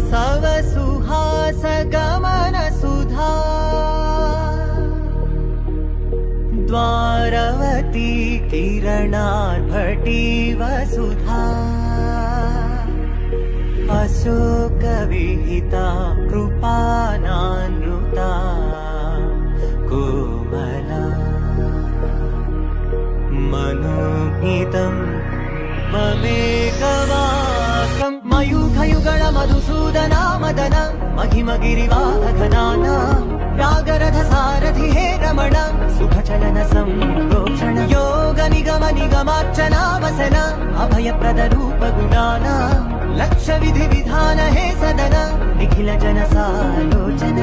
बसव सुहास गमन सुधा द्वारवती किरणार्भटी वसुधा अशोक विहिता कृपानानृता कोमला मनोगीतं ममेकवाकं मयूखयुगल मधुसूदना मदन महिमगिरिवाहघनाना रागरथ सारथि हे रमण सुखचलन संप्रोक्षण योग निगम निगमार्चना वसन अभयप्रद रूप गुणाना लक्ष विधि विधान हे सदन निखिल जन सालोचन